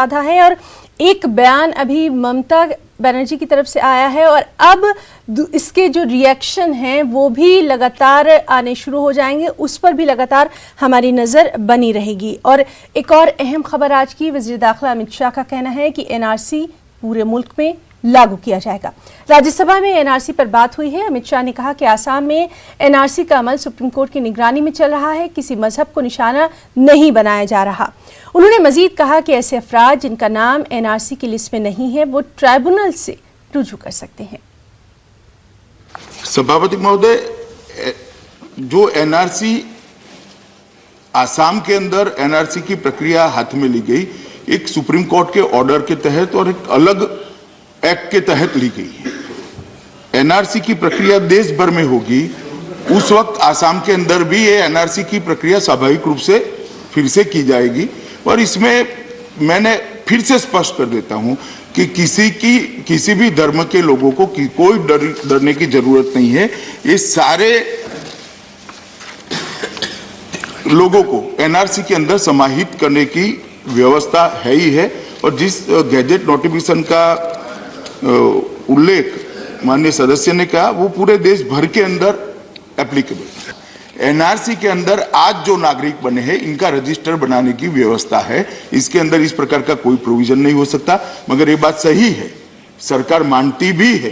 आधा है और एक बयान अभी ममता बनर्जी की तरफ से आया है और अब इसके जो रिएक्शन हैं वो भी लगातार आने शुरू हो जाएंगे, उस पर भी लगातार हमारी नज़र बनी रहेगी। और एक और अहम खबर आज की, वज़ीर दाखिला अमित शाह का कहना है कि एनआरसी पूरे मुल्क में लागू किया जाएगा। राज्यसभा में एनआरसी पर बात हुई है। अमित शाह ने कहा कि आसाम में एनआरसी का अमल सुप्रीम कोर्ट की निगरानी में चल रहा है, किसी मजहब को निशाना नहीं बनाया जा रहा। उन्होंने मजीद कहा कि ऐसे अफराद जिनका नाम एनआरसी की लिस्ट में नहीं है वो ट्राइब्यूनल से रुजू कर सकते हैं। सभापति महोदय, जो एनआरसी आसाम के अंदर एनआरसी की प्रक्रिया हाथ में ली गई, एक सुप्रीम कोर्ट के ऑर्डर के तहत और एक अलग एक्ट के तहत ली गई है। एनआरसी की प्रक्रिया देश भर में होगी, उस वक्त आसाम के अंदर भी ये एनआरसी की प्रक्रिया स्वाभाविक रूप से फिर से की जाएगी। और इसमें मैंने फिर से स्पष्ट कर देता हूं कि किसी भी धर्म के लोगों को कोई डरने की जरूरत नहीं है। ये सारे लोगों को एनआरसी के अंदर समाहित करने की व्यवस्था है ही है। और जिस गैजेट नोटिफिकेशन का उल्लेख माननीय सदस्य ने कहा, वो पूरे देश भर के अंदर एप्लीकेबल है। एनआरसी के अंदर आज जो नागरिक बने हैं, इनका रजिस्टर बनाने की व्यवस्था है। इसके अंदर इस प्रकार का कोई प्रोविजन नहीं हो सकता। मगर ये बात सही है, सरकार मानती भी है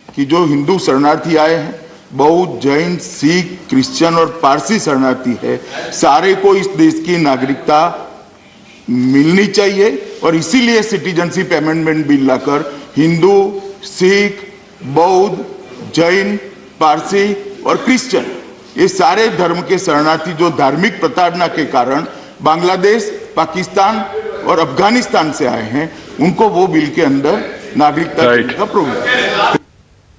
कि जो हिंदू शरणार्थी आए हैं, बौद्ध, जैन, सिख, क्रिश्चियन और पारसी शरणार्थी है, सारे को इस देश की नागरिकता मिलनी चाहिए। और इसीलिए सिटीजनशिप अमेंडमेंट बिल लाकर हिंदू, सिख, बौद्ध, जैन, पारसी और क्रिश्चियन, ये सारे धर्म के शरणार्थी जो धार्मिक प्रताड़ना के कारण बांग्लादेश, पाकिस्तान और अफगानिस्तान से आए हैं, उनको वो बिल के अंदर नागरिकता का प्रोविजन